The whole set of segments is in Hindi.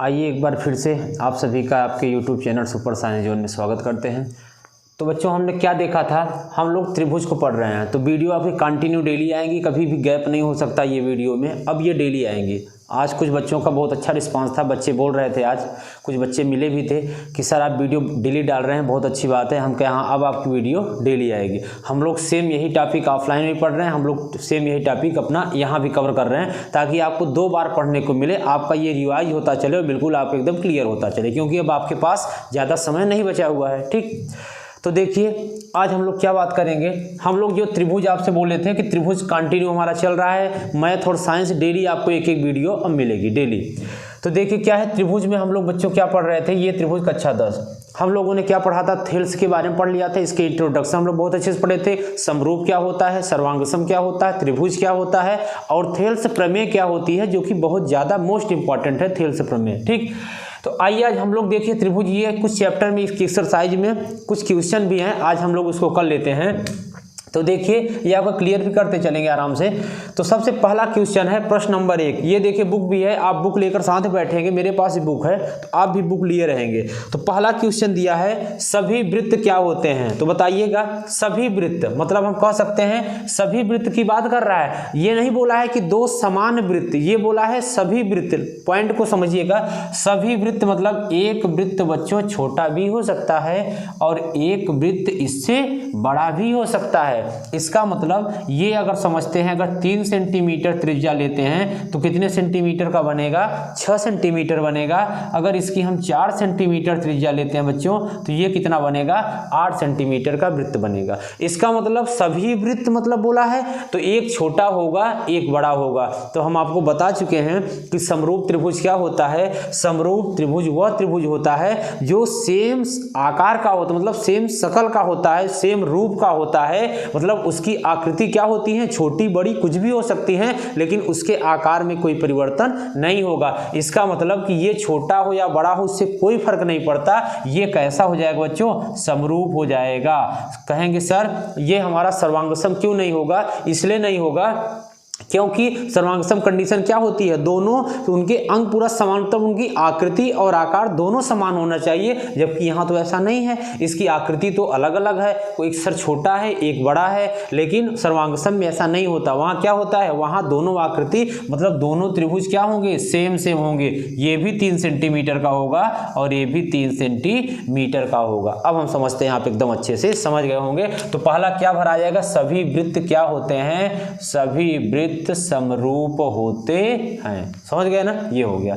आइए एक बार फिर से आप सभी का आपके YouTube channel super science zone में स्वागत करते हैं। तो बच्चों हमने क्या देखा था, हम लोग त्रिभुज को पढ़ रहे हैं तो वीडियो आपकी कंटिन्यू डेली आएंगी, कभी भी गैप नहीं हो सकता ये वीडियो में। अब ये डेली आएंगी। आज कुछ बच्चों का बहुत अच्छा रिस्पांस था, बच्चे बोल रहे थे, आज कुछ बच्चे मिले भी थे कि सर आप वीडियो डेली डाल रहे हैं, बहुत अच्छी बात है। हम कहे हाँ अब आपकी वीडियो डेली आएगी। हम लोग सेम यही टॉपिक ऑफलाइन में पढ़ रहे हैं, हम लोग सेम यही टॉपिक अपना यहाँ भी कवर कर रहे हैं ताकि आपको 2 बार पढ़ने को मिले, आपका ये रिवाइज होता चले और बिल्कुल आपको एकदम क्लियर होता चले, क्योंकि अब आपके पास ज़्यादा समय नहीं बचा हुआ है। ठीक, तो देखिए आज हम लोग क्या बात करेंगे। हम लोग जो त्रिभुज आपसे बोले थे कि त्रिभुज कंटिन्यू हमारा चल रहा है, मैथ और साइंस डेली आपको एक एक वीडियो अब मिलेगी डेली। तो देखिए क्या है, त्रिभुज में हम लोग बच्चों क्या पढ़ रहे थे, ये त्रिभुज कक्षा 10 हम लोगों ने क्या पढ़ा था, थेल्स के बारे में पढ़ लिया था। इसके इंट्रोडक्शन हम लोग बहुत अच्छे से पढ़े थे। समरूप क्या होता है, सर्वांगसम क्या होता है, त्रिभुज क्या होता है और थेल्स प्रमेय क्या होती है, जो कि बहुत ज़्यादा मोस्ट इंपॉर्टेंट है थेल्स प्रमेय। ठीक, तो आइए आज हम लोग देखिए त्रिभुज, ये कुछ चैप्टर में इसकी एक्सरसाइज में कुछ क्वेश्चन भी हैं, आज हम लोग उसको कर लेते हैं। तो देखिए ये आपको क्लियर भी करते चलेंगे आराम से। तो सबसे पहला क्वेश्चन है प्रश्न नंबर 1। ये देखिए बुक भी है, आप बुक लेकर साथ बैठेंगे, मेरे पास भी बुक है तो आप भी बुक लिए रहेंगे। तो पहला क्वेश्चन दिया है सभी वृत्त क्या होते हैं, तो बताइएगा। सभी वृत्त मतलब हम कह सकते हैं सभी वृत्त की बात कर रहा है, ये नहीं बोला है कि 2 समान वृत्त, ये बोला है सभी वृत्त। पॉइंट को समझिएगा, सभी वृत्त मतलब एक वृत्त बच्चों छोटा भी हो सकता है और एक वृत्त इससे बड़ा भी हो सकता है। इसका मतलब ये अगर समझते हैं, अगर 3 सेंटीमीटर त्रिज्या लेते हैं तो कितने सेंटीमीटर का बनेगा, 6 सेंटीमीटर बनेगा। अगर इसकी हम 4 सेंटीमीटर त्रिज्या लेते हैं बच्चों तो ये कितना बनेगा, 8 सेंटीमीटर का वृत्त बनेगा। इसका मतलब सभी वृत्त मतलब बोला है तो एक छोटा होगा एक बड़ा होगा। तो हम आपको बता चुके हैं कि समरूप त्रिभुज क्या होता है। समरूप त्रिभुज वह त्रिभुज होता है जो सेम आकार का होता है, मतलब सेम शकल का होता है, सेम रूप का होता है। मतलब उसकी आकृति क्या होती है, छोटी बड़ी कुछ भी हो सकती है, लेकिन उसके आकार में कोई परिवर्तन नहीं होगा। इसका मतलब कि ये छोटा हो या बड़ा हो उससे कोई फर्क नहीं पड़ता, ये कैसा हो जाएगा बच्चों, समरूप हो जाएगा। कहेंगे सर ये हमारा सर्वांगसम क्यों नहीं होगा, इसलिए नहीं होगा क्योंकि सर्वांगसम कंडीशन क्या होती है, दोनों तो उनके अंग पूरा समान, मतलब उनकी आकृति और आकार दोनों समान होना चाहिए, जबकि यहाँ तो ऐसा नहीं है। इसकी आकृति तो अलग अलग है, एक सर छोटा है एक बड़ा है, लेकिन सर्वांगसम में ऐसा नहीं होता। वहाँ क्या होता है, वहाँ दोनों आकृति मतलब दोनों त्रिभुज क्या होंगे, सेम सेम होंगे। ये भी 3 सेंटीमीटर का होगा और ये भी 3 सेंटीमीटर का होगा। अब हम समझते हैं, आप एकदम अच्छे से समझ गए होंगे। तो पहला क्या भरा जाएगा, सभी वृत्त क्या होते हैं, सभी वृत्त समरूप होते हैं। समझ गए ना, ये हो गया।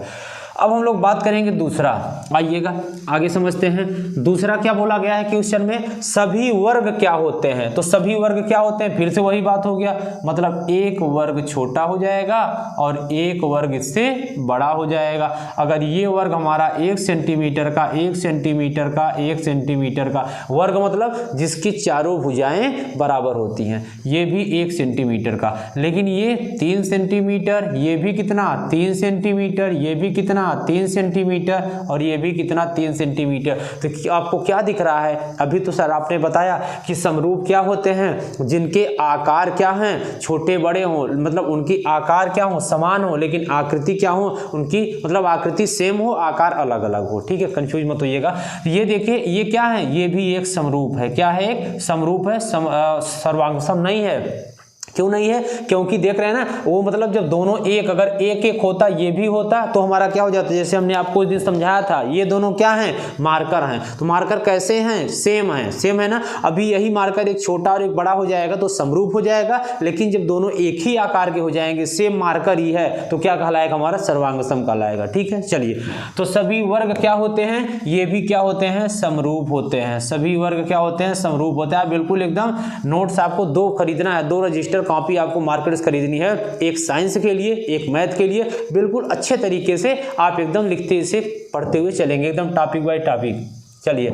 अब हम लोग बात करेंगे दूसरा, आइएगा आगे समझते हैं। दूसरा क्या बोला गया है क्वेश्चन में, सभी वर्ग क्या होते हैं। तो सभी वर्ग क्या होते हैं, फिर से वही बात हो गया, मतलब एक वर्ग छोटा हो जाएगा और एक वर्ग इससे बड़ा हो जाएगा। अगर ये वर्ग हमारा 1 सेंटीमीटर का 1 सेंटीमीटर का 1 सेंटीमीटर का वर्ग, मतलब जिसकी चारों भुजाएं बराबर होती हैं, ये भी 1 सेंटीमीटर का, लेकिन ये 3 सेंटीमीटर, ये भी कितना 3 सेंटीमीटर, ये भी कितना 3 सेंटीमीटर और ये भी कितना 3 सेंटीमीटर। तो आपको क्या दिख रहा है, अभी तो सर आपने बताया कि समरूप क्या होते हैं, जिनके आकार क्या हैं, छोटे बड़े हों, मतलब उनकी आकार क्या हो, समान हो, लेकिन आकृति क्या हो उनकी, मतलब आकृति सेम हो, आकार अलग अलग हो। ठीक है, कंफ्यूज मत होइएगा। ये देखिए ये क्या है, ये भी एक समरूप है। क्या है, एक समरूप है, सर्वांगसम नहीं है। क्यों नहीं है, क्योंकि देख रहे हैं ना, वो मतलब जब दोनों एक, अगर एक एक होता ये भी होता तो हमारा क्या हो जाता, जैसे हमने आपको उस दिन समझाया था, ये दोनों क्या हैं, मार्कर हैं। तो मार्कर कैसे हैं, सेम है, सेम है ना। अभी यही मार्कर एक छोटा और एक बड़ा हो जाएगा तो समरूप हो जाएगा, लेकिन जब दोनों एक ही आकार के हो जाएंगे, सेम मार्कर ही है, तो क्या कहलाएगा, हमारा सर्वांगसम कहलाएगा। ठीक है, चलिए। तो सभी वर्ग क्या होते हैं, ये भी क्या होते हैं, समरूप होते हैं। सभी वर्ग क्या होते हैं, समरूप होते हैं। बिल्कुल एकदम नोट्स आपको 2 खरीदना है, 2 रजिस्टर कॉपी आपको मार्केट से खरीदनी है, एक साइंस के लिए एक मैथ के लिए। बिल्कुल अच्छे तरीके से आप एकदम लिखते से पढ़ते हुए चलेंगे, एकदम टॉपिक बाय टॉपिक। चलिए,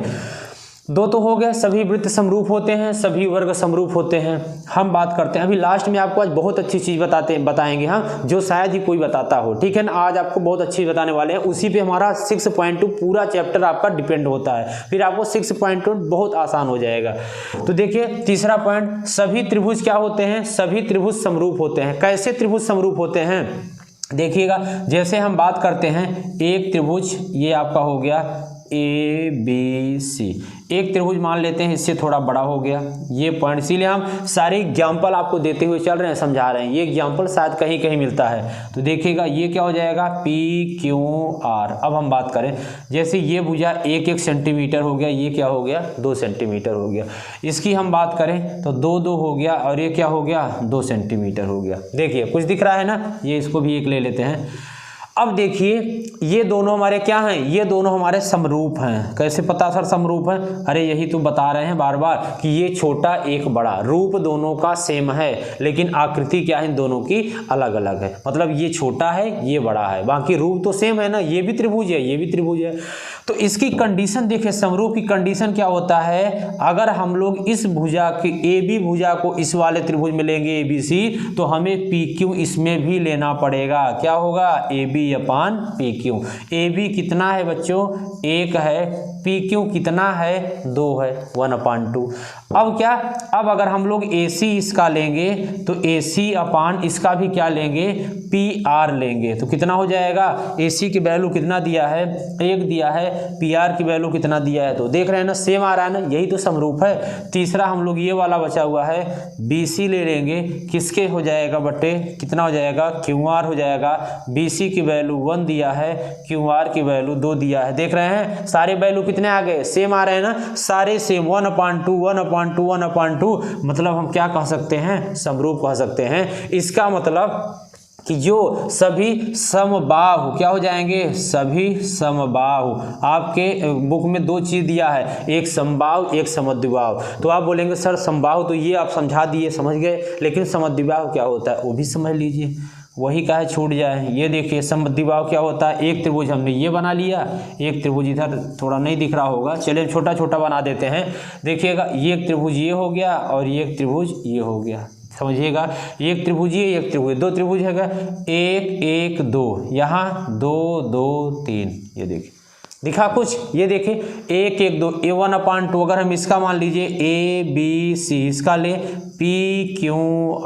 2 तो हो गए, सभी वृत्त समरूप होते हैं, सभी वर्ग समरूप होते हैं। हम बात करते हैं, अभी लास्ट में आपको आज बहुत अच्छी चीज़ बताएंगे हम, जो शायद ही कोई बताता हो। ठीक है ना, आज आपको बहुत अच्छी बताने वाले हैं, उसी पे हमारा 6.2 पूरा चैप्टर आपका डिपेंड होता है, फिर आपको 6.2 बहुत आसान हो जाएगा। तो देखिए तीसरा पॉइंट, सभी त्रिभुज क्या होते हैं, सभी त्रिभुज समरूप होते हैं। कैसे त्रिभुज समरूप होते हैं, देखिएगा जैसे हम बात करते हैं एक त्रिभुज, ये आपका हो गया ए बी सी, एक त्रिभुज मान लेते हैं इससे थोड़ा बड़ा हो गया ये पॉइंट, इसीलिए हम सारे एग्जाम्पल आपको देते हुए चल रहे हैं, समझा रहे हैं। ये एग्जाम्पल शायद कहीं कहीं मिलता है, तो देखिएगा ये क्या हो जाएगा पी क्यू आर। अब हम बात करें जैसे ये भुजा 1-1 सेंटीमीटर हो गया, ये क्या हो गया 2 सेंटीमीटर हो गया, इसकी हम बात करें तो 2-2 हो गया और ये क्या हो गया 2 सेंटीमीटर हो गया। देखिए कुछ दिख रहा है ना, ये इसको भी एक ले लेते हैं। अब देखिए ये दोनों हमारे क्या हैं, ये दोनों हमारे समरूप हैं। कैसे पता सर समरूप हैं? अरे यही तो बता रहे हैं बार बार कि ये छोटा एक बड़ा, रूप दोनों का सेम है लेकिन आकृति क्या है इन दोनों की अलग अलग है। मतलब ये छोटा है ये बड़ा है, बाकी रूप तो सेम है ना, ये भी त्रिभुज है ये भी त्रिभुज है। तो इसकी कंडीशन देखिए, समरूप की कंडीशन क्या होता है, अगर हम लोग इस भुजा की ए बी भुजा को इस वाले त्रिभुज में लेंगे ए बी सी, तो हमें पी क्यू इसमें भी लेना पड़ेगा। क्या होगा A B upon P Q. A B कितना है बच्चों 1 है, पी क्यू कितना है 2 है, 1/2। अब क्या, अब अगर हम लोग ए सी इसका लेंगे तो ए सी अपान इसका भी क्या लेंगे पी आर लेंगे, तो कितना हो जाएगा, ए सी की वैल्यू कितना दिया है 1 दिया है, पी आर की वैल्यू कितना दिया है, तो देख रहे हैं ना सेम आ रहा है ना, यही तो समरूप है। तीसरा हम लोग ये वाला बचा हुआ है बी सी ले लेंगे, किसके हो जाएगा बटे कितना हो जाएगा क्यू आर हो जाएगा। बी सी की वैल्यू 1 दिया है, क्यू आर की वैल्यू 2 दिया है। देख रहे हैं सारे वैल्यू कितने आ गए सेम आ रहे हैं ना, सारे सेम 1/2 1/2 1/2, मतलब हम क्या कह सकते हैं समरूप कह सकते हैं। इसका मतलब कि जो सभी समबाहु क्या हो जाएंगे, सभी समबाहु। आपके बुक में 2 चीज दिया है, एक समबाहु एक समद्विबाहु, तो आप बोलेंगे सर समबाहु तो ये आप समझा दिए समझ गए, लेकिन समद्विबाहु क्या होता है वो भी समझ लीजिए, वही काहे छूट जाए। ये देखिए समद्विबाहु क्या होता है, एक त्रिभुज हमने ये बना लिया, एक त्रिभुज इधर थोड़ा नहीं दिख रहा होगा, चलिए छोटा छोटा बना देते हैं। देखिएगा ये एक त्रिभुज ये हो गया और ये एक त्रिभुज ये हो गया, समझिएगा एक त्रिभुज ये एक त्रिभुज, 2 त्रिभुज है 1 1 2, यहाँ 2 2 3, ये देखिए दिखा कुछ, ये देखिए 1 1 2 ए 1/2। अगर हम इसका मान लीजिए ए बी सी, इसका ले पी क्यू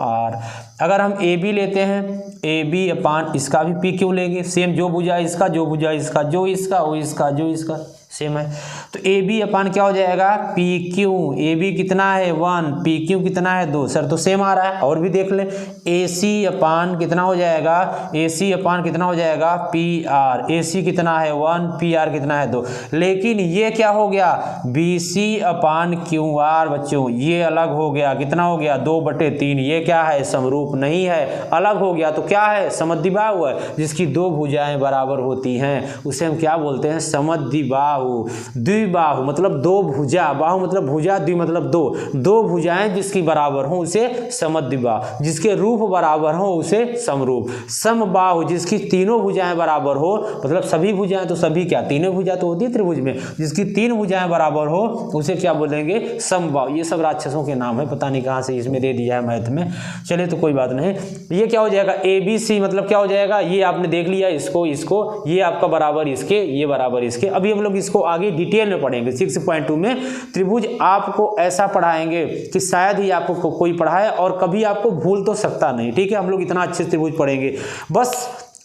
आर। अगर हम ए बी लेते हैं ए बी अपान इसका भी पी क्यू लेंगे, सेम जो भुजा इसका जो भुजा इसका जो इसका वो इसका जो इसका सेम है, तो ए बी अपान क्या हो जाएगा पी क्यू। ए बी कितना है 1, पी क्यू कितना है 2, सर तो सेम आ रहा है। और भी देख लें ए सी अपान कितना हो जाएगा, ए सी अपान कितना हो जाएगा पी आर। ए सी कितना है 1, पी आर कितना है 2, लेकिन ये क्या हो गया B C upon Q R बच्चों, ये अलग हो गया, कितना हो गया 2/3। ये क्या है समरूप नहीं है, अलग हो गया, तो क्या है समद्विबाहु है, जिसकी 2 भुजाएं बराबर होती हैं उसे हम क्या बोलते हैं समद्विबाहु। द्विबाहु मतलब 2 भुजा, बाहु मतलब भुजा, द्वि मतलब 2 भुजाएं जिसकी बराबर हो उसे समद्विबाहु, जिसके रूप बराबर हो उसे समरूप। समबाहु जिसकी तीनों भुजाएं बराबर हो, मतलब सभी भुजाएं तो सभी क्या तीनों भुजा तो होती है त्रिभुज में, जिसकी 3 भुजाएं बराबर हो उसे क्या बोलेंगे समबाहु। ये सब राक्षसों के नाम है, पता नहीं कहां से इसमें दे दिया है मैथ में, चलिए तो कोई बात नहीं। ये क्या हो जाएगा ए बी सी, मतलब क्या हो जाएगा, ये आपने देख लिया इसको इसको, ये आपका बराबर इसके ये बराबर इसके। अभी हम लोग इसको आगे डिटेल में पढ़ेंगे 6.2 में। त्रिभुज आपको ऐसा पढ़ाएंगे कि शायद ही आपको कोई पढ़ाए और कभी आपको भूल तो सकता नहीं, ठीक है। हम लोग इतना अच्छे त्रिभुज पढ़ेंगे, बस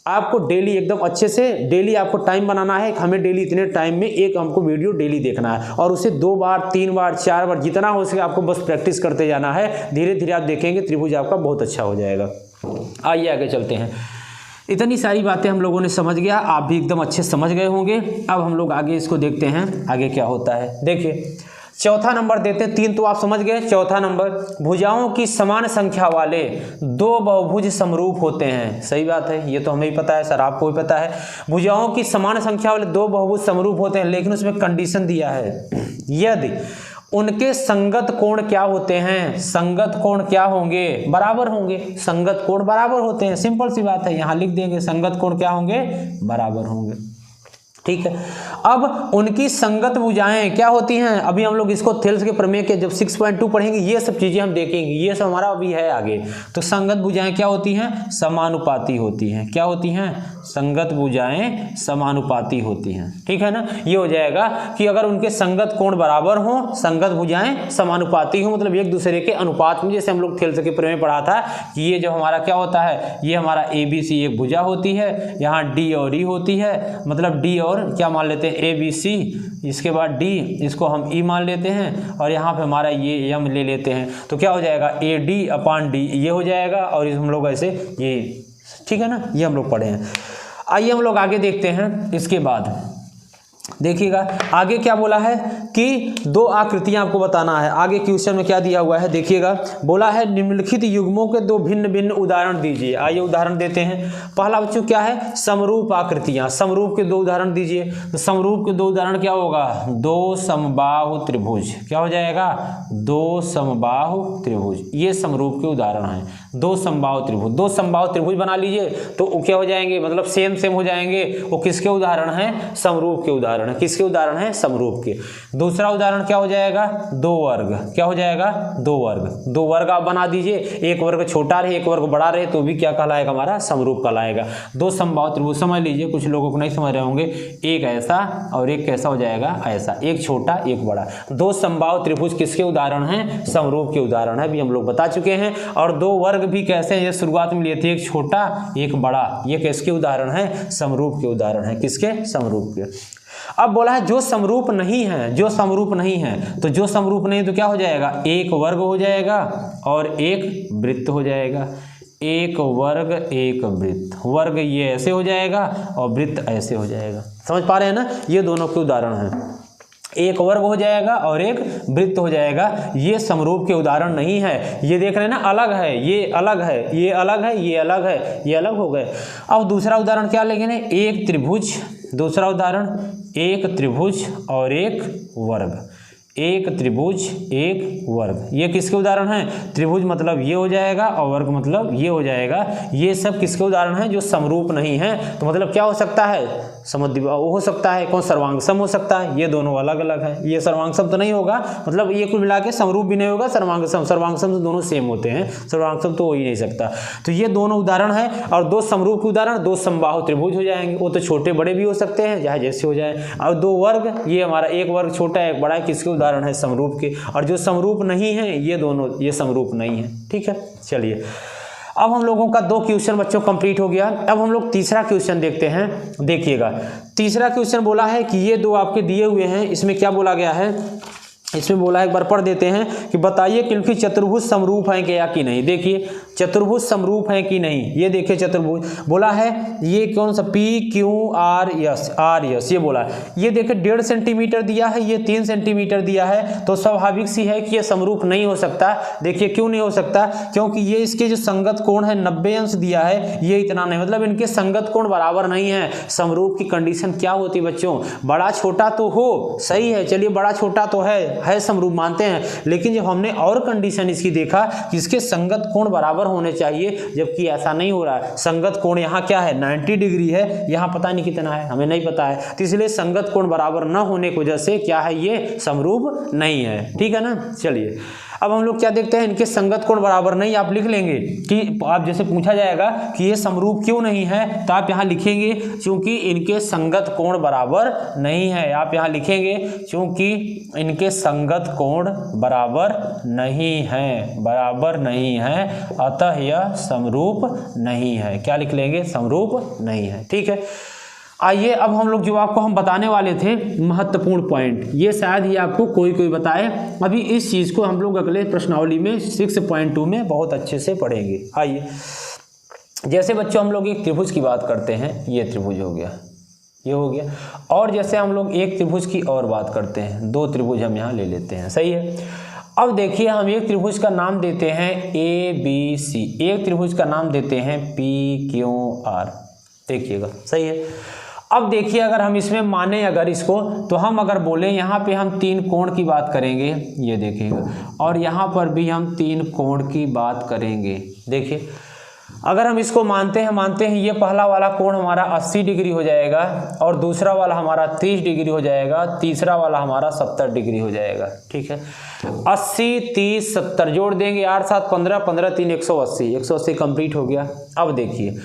आपको डेली एकदम अच्छे से डेली आपको टाइम बनाना है, हमें डेली इतने टाइम में एक हमको वीडियो डेली देखना है और उसे 2 बार 3 बार 4 बार जितना हो सके आपको बस प्रैक्टिस करते जाना है। धीरे धीरे आप देखेंगे त्रिभुज आपका बहुत अच्छा हो जाएगा। आइए आगे चलते हैं। इतनी सारी बातें हम लोगों ने समझ गया, आप भी एकदम अच्छे समझ गए होंगे। अब हम लोग आगे इसको देखते हैं आगे क्या होता है। देखिए चौथा नंबर देते हैं, 3 तो आप समझ गए। चौथा नंबर, भुजाओं की समान संख्या वाले 2 बहुभुज समरूप होते हैं। सही बात है, ये तो हमें ही पता है सर, आपको भी पता है। भुजाओं की समान संख्या वाले 2 बहुभुज समरूप होते हैं, लेकिन उसमें कंडीशन दिया है, यदि उनके संगत कोण क्या होते हैं, संगत कोण क्या होंगे बराबर होंगे। संगत कोण बराबर होते हैं, सिंपल सी बात है, यहां लिख देंगे संगत कोण क्या होंगे बराबर होंगे। ठीक है। अब उनकी संगत भुजाएं क्या होती हैं, अभी हम लोग इसको थेल्स के प्रमेय के जब 6.2 पढ़ेंगे ये सब चीजें हम देखेंगे, ये सब हमारा अभी है आगे। तो संगत भुजाएं क्या होती हैं, समानुपाती होती हैं। क्या होती हैं, संगत भुजाएं समानुपाती होती हैं। ठीक है ना, ये हो जाएगा कि अगर उनके संगत कोण बराबर हो, संगत भुजाएं समानुपाती हो, मतलब एक दूसरे के अनुपात में, जैसे हम लोग थेल्स के प्रमेय पढ़ा था कि ये जो हमारा क्या होता है, ये हमारा ABC एक भुजा होती है, यहाँ D और E होती है, मतलब D और क्या मान लेते हैं ABC, इसके बाद D, इसको हम E मान लेते हैं, और यहाँ पे हमारा ये M ले लेते हैं, तो क्या हो जाएगा AD/D ये हो जाएगा, और इस हम लोग ऐसे ये, ठीक है ना, ये हम लोग पढ़े हैं। आइए हम लोग आगे देखते हैं। इसके बाद देखिएगा आगे क्या बोला है कि दो आकृतियां आपको बताना है। आगे क्वेश्चन में क्या दिया हुआ है देखिएगा, बोला है निम्नलिखित युग्मों के दो भिन्न भिन्न उदाहरण दीजिए। आइए उदाहरण देते हैं। पहला बच्चों क्या है, समरूप आकृतियां, समरूप के दो उदाहरण दीजिए। तो समरूप के दो उदाहरण क्या होगा, दो समबाहु त्रिभुज, क्या हो जाएगा, दो समबाहु त्रिभुज, ये समरूप के उदाहरण हैं। दो समबाहु त्रिभुज, दो समबाहु त्रिभुज बना लीजिए तो वो क्या हो जाएंगे, मतलब सेम सेम हो जाएंगे। वो किसके उदाहरण हैं, समरूप के उदाहरण है। किसके उदाहरण है, समरूप के। दूसरा उदाहरण क्या हो जाएगा, दो वर्ग, क्या हो जाएगा, दो वर्ग। दो वर्ग आप बना दीजिए, एक वर्ग छोटा रहे एक वर्ग बड़ा रहे तो भी क्या कहलाएगा, हमारा समरूप कहलाएगा। दो समबाहु त्रिभुज समझ लीजिए, कुछ लोगों को नहीं समझ रहे होंगे, एक ऐसा और एक कैसा हो जाएगा, ऐसा, एक छोटा एक बड़ा। दो समबाहु त्रिभुज किसके उदाहरण हैं, समरूप के उदाहरण है, भी हम लोग बता चुके हैं। और दो वर्ग भी कैसे हैं, ये शुरुआत में लिए थे, एक छोटा एक बड़ा, ये किसके उदाहरण है, समरूप के उदाहरण है। किसके, समरूप के। अब बोला है जो समरूप नहीं है, जो समरूप नहीं है, तो जो समरूप नहीं तो क्या हो जाएगा, एक वर्ग हो जाएगा और एक वृत्त हो जाएगा। एक वर्ग एक वृत्त, वर्ग ये ऐसे हो जाएगा और वृत्त ऐसे हो जाएगा। समझ पा रहे हैं ना, ये दोनों के उदाहरण हैं, एक वर्ग हो जाएगा और एक वृत्त हो जाएगा। ये समरूप के उदाहरण नहीं है, ये देख रहे हैं ना, अलग है, ये अलग है, ये अलग है, ये अलग है, ये अलग हो गए। अब दूसरा उदाहरण क्या लेंगे, एक त्रिभुज, दूसरा उदाहरण एक त्रिभुज और एक वर्ग, एक त्रिभुज एक वर्ग, ये किसके उदाहरण हैं, त्रिभुज मतलब ये हो जाएगा और वर्ग मतलब ये हो जाएगा। ये सब किसके उदाहरण हैं, जो समरूप नहीं है। तो मतलब क्या हो सकता है, समद्विबाहु हो सकता है, कौन सर्वांग सम हो सकता है, ये दोनों अलग अलग है। ये सर्वांग सम तो नहीं होगा, मतलब ये कुल मिला के समरूप भी नहीं होगा, सर्वांग सम, सर्वांग सम तो दोनों सेम होते हैं, सर्वांग सम तो हो ही नहीं सकता। तो ये दोनों उदाहरण है, और दो समरूप के उदाहरण दो समबाहु त्रिभुज हो जाएंगे। वो तो छोटे बड़े भी हो सकते हैं, चाहे जैसे हो जाए। और दो वर्ग, ये हमारा एक वर्ग छोटा एक बड़ा है, किसके उदाहरण है, समरूप के। और जो समरूप नहीं है ये दोनों, ये समरूप नहीं है। ठीक है, चलिए अब हम लोगों का दो क्वेश्चन बच्चों कंप्लीट हो गया। अब हम लोग तीसरा क्वेश्चन देखते हैं। देखिएगा तीसरा क्वेश्चन बोला है कि ये दो आपके दिए हुए हैं, इसमें क्या बोला गया है, इसमें बोला है, एक बार पढ़ देते हैं कि बताइए कि चतुर्भुज समरूप हैं क्या कि नहीं। देखिए चतुर्भुज समरूप हैं कि नहीं, ये देखिए चतुर्भुज बोला है, ये कौन सा PQRS ये बोला है। ये देखिए 1.5 सेंटीमीटर दिया है, ये 3 सेंटीमीटर दिया है, तो स्वाभाविक सी है कि ये समरूप नहीं हो सकता। देखिए क्यों नहीं हो सकता, क्योंकि ये इसके जो संगत कोण है 90 अंश दिया है, ये इतना नहीं, मतलब इनके संगत कोण बराबर नहीं है। समरूप की कंडीशन क्या होती है बच्चों, बड़ा छोटा तो हो, सही है, चलिए बड़ा छोटा तो है समरूप मानते हैं, लेकिन जब हमने और कंडीशन इसकी देखा कि इसके संगत कोण बराबर होने चाहिए, जबकि ऐसा नहीं हो रहा है। संगत कोण यहाँ क्या है, 90 डिग्री है, यहाँ पता नहीं कितना है, हमें नहीं पता है, तो इसलिए संगत कोण बराबर न होने की वजह से क्या है, ये समरूप नहीं है। ठीक है ना, चलिए अब हम लोग क्या देखते हैं, इनके संगत कोण बराबर नहीं, आप लिख लेंगे कि आप जैसे पूछा जाएगा कि ये समरूप क्यों नहीं है, तो आप यहाँ लिखेंगे क्योंकि इनके संगत कोण बराबर नहीं है। आप यहाँ लिखेंगे क्योंकि इनके संगत कोण बराबर नहीं है, बराबर नहीं है, अतः यह समरूप नहीं है। क्या लिख लेंगे, समरूप नहीं है। ठीक है, आइए अब हम लोग जो आपको हम बताने वाले थे महत्वपूर्ण पॉइंट, ये शायद ही आपको कोई बताए। अभी इस चीज़ को हम लोग अगले प्रश्नावली में 6.2 में बहुत अच्छे से पढ़ेंगे। आइए जैसे बच्चों हम लोग एक त्रिभुज की बात करते हैं, ये त्रिभुज हो गया, ये हो गया, और जैसे हम लोग एक त्रिभुज की और बात करते हैं, दो त्रिभुज हम यहाँ ले लेते हैं, सही है। अब देखिए हम एक त्रिभुज का नाम देते हैं ABC, एक त्रिभुज का नाम देते हैं PQR, देखिएगा सही है। अब देखिए अगर हम इसमें माने अगर इसको, तो हम अगर बोले यहाँ पे हम 3 कोण की बात करेंगे, ये देखिएगा, और यहाँ पर भी हम 3 कोण की बात करेंगे। देखिए अगर हम इसको मानते हैं ये पहला वाला कोण हमारा 80 डिग्री हो जाएगा और दूसरा वाला हमारा 30 डिग्री हो जाएगा, तीसरा वाला हमारा 70 डिग्री हो जाएगा। ठीक है, 80 30 70 जोड़ देंगे, 8 7 15 15 3 180, 180 कंप्लीट हो गया। अब देखिए,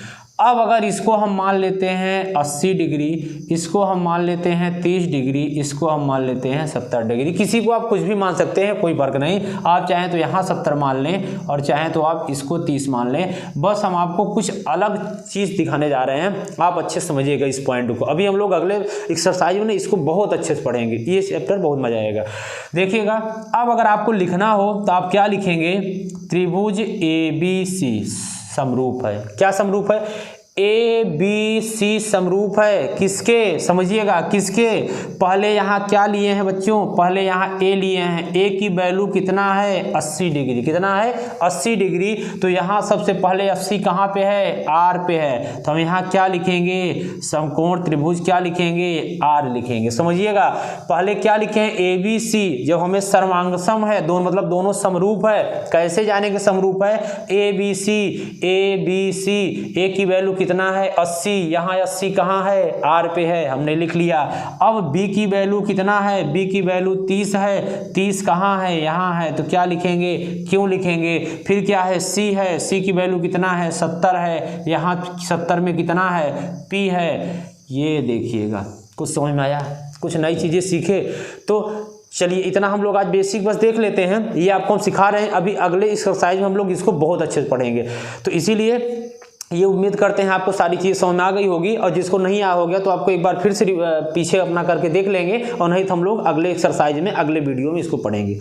अब अगर इसको हम मान लेते हैं 80 डिग्री, इसको हम मान लेते हैं 30 डिग्री, इसको हम मान लेते हैं 70 डिग्री, किसी को आप कुछ भी मान सकते हैं, कोई फर्क नहीं। आप चाहें तो यहाँ 70 मान लें और चाहें तो आप इसको 30 मान लें। बस हम आपको कुछ अलग चीज़ दिखाने जा रहे हैं, आप अच्छे समझिएगा इस पॉइंट को। अभी हम लोग अगले एक्सरसाइज में इसको बहुत अच्छे से पढ़ेंगे, ये चैप्टर बहुत मजा आएगा। देखिएगा, अब अगर आपको लिखना हो तो आप क्या लिखेंगे, त्रिभुज ABC समरूप है। क्या समरूप है, ABC समरूप है। किसके, समझिएगा किसके, पहले यहाँ क्या लिए हैं बच्चों, पहले यहाँ A लिए हैं। A की वैल्यू कितना है, 80 डिग्री। कितना है, 80 डिग्री। तो यहाँ सबसे पहले 80 कहाँ पे है, R पे है। तो हम यहाँ क्या लिखेंगे, समकोण त्रिभुज क्या लिखेंगे, R लिखेंगे। समझिएगा, पहले क्या लिखे हैं, ABC। जब हमें सर्वांगसम है, दोनों मतलब दोनों समरूप है, कैसे जानेंगे समरूप है, ABC A की वैल्यू कितना है, 80। यहाँ 80 कहाँ है, R पे है, हमने लिख लिया। अब B की वैल्यू कितना है, B की वैल्यू 30 है, 30 कहाँ है, यहाँ है। तो क्या लिखेंगे, क्यों लिखेंगे। फिर क्या है, C है, C की वैल्यू कितना है, 70 है, यहाँ 70 में कितना है, P है। ये देखिएगा, कुछ समझ में आया, कुछ नई चीज़ें सीखे। तो चलिए, इतना हम लोग आज बेसिक बस देख लेते हैं, ये आपको हम सिखा रहे हैं। अभी अगले एक्सरसाइज में हम लोग इसको बहुत अच्छे से पढ़ेंगे। तो इसीलिए ये उम्मीद करते हैं आपको सारी चीज़ समझ में आ गई होगी, और जिसको नहीं आ हो गया तो आपको एक बार फिर से पीछे अपना करके देख लेंगे, और नहीं तो हम लोग अगले एक्सरसाइज में अगले वीडियो में इसको पढ़ेंगे।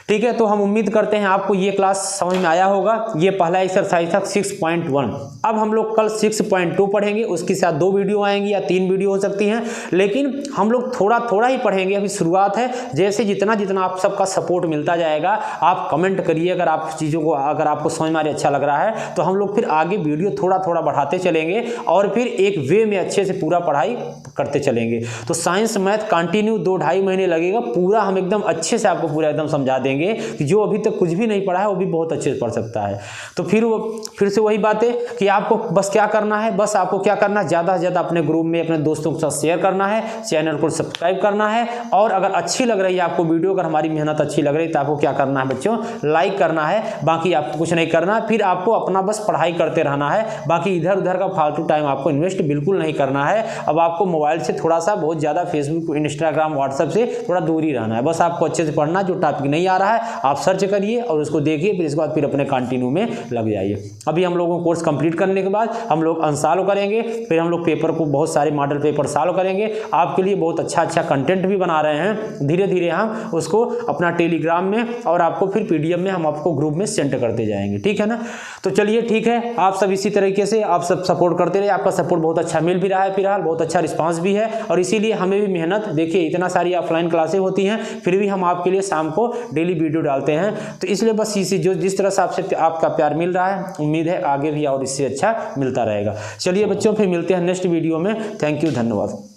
ठीक है, तो हम उम्मीद करते हैं आपको ये क्लास समझ में आया होगा। ये पहला एक्सरसाइज था 6.1। अब हम लोग कल 6.2 पढ़ेंगे, उसके साथ 2 वीडियो आएंगी या 3 वीडियो हो सकती हैं, लेकिन हम लोग थोड़ा थोड़ा ही पढ़ेंगे, अभी शुरुआत है। जैसे जितना जितना आप सबका सपोर्ट मिलता जाएगा, आप कमेंट करिए अगर आप चीज़ों को, अगर आपको समझ में अच्छा लग रहा है, तो हम लोग फिर आगे वीडियो थोड़ा थोड़ा बढ़ाते चलेंगे और फिर एक वे में अच्छे से पूरा पढ़ाई करते चलेंगे। तो साइंस मैथ कंटिन्यू 2-2.5 महीने लगेगा, पूरा हम एकदम अच्छे से आपको पूरा एकदम समझा देंगे कि जो अभी तक कुछ भी नहीं पढ़ा है वो भी बहुत अच्छे से पढ़ सकता है। तो फिर से वही बात है कि आपको बस क्या करना है, बस आपको क्या करना है, ज़्यादा से ज़्यादा अपने ग्रुप में अपने दोस्तों के साथ शेयर करना है, चैनल को सब्सक्राइब करना है, और अगर अच्छी लग रही है आपको वीडियो, अगर हमारी मेहनत अच्छी लग रही है तो आपको क्या करना है बच्चों, लाइक करना है। बाकी आपको कुछ नहीं करना है, फिर आपको अपना बस पढ़ाई करते रहना है। बाकी इधर उधर का फालतू टाइम आपको इन्वेस्ट बिल्कुल नहीं करना है। अब आपको मोबाइल से थोड़ा सा, बहुत ज़्यादा फेसबुक, इंस्टाग्राम, व्हाट्सएप से थोड़ा दूर ही रहना है। बस आपको अच्छे से पढ़ना, जो टॉपिक नहीं आ रहा है आप सर्च करिए और उसको देखिए, फिर इसके बाद फिर अपने कंटिन्यू में लग जाइए। अभी हम लोगों को कोर्स कंप्लीट करने के बाद हम लोग अनसॉल्व करेंगे, फिर हम लोग पेपर को, बहुत सारे मॉडल पेपर सॉल्व करेंगे। आपके लिए बहुत अच्छा कंटेंट भी बना रहे हैं, धीरे धीरे हम उसको अपना टेलीग्राम में और आपको फिर PDF में हम आपको ग्रुप में सेंड करते जाएंगे। ठीक है ना, तो चलिए ठीक है, आप सब इसी तरीके से आप सब सपोर्ट करते रहिए। आपका सपोर्ट बहुत अच्छा मिल भी रहा है, फिलहाल बहुत अच्छा रिस्पांस भी है, और इसीलिए हमें भी मेहनत, देखिए इतना सारी ऑफलाइन क्लासें होती हैं, फिर भी हम आपके लिए शाम को डेली वीडियो डालते हैं। तो इसलिए बस इसी, जो जिस तरह से आपसे आपका प्यार मिल रहा है, उम्मीद है आगे भी और इससे अच्छा मिलता रहेगा। चलिए बच्चों, फिर मिलते हैं नेक्स्ट वीडियो में। थैंक यू, धन्यवाद।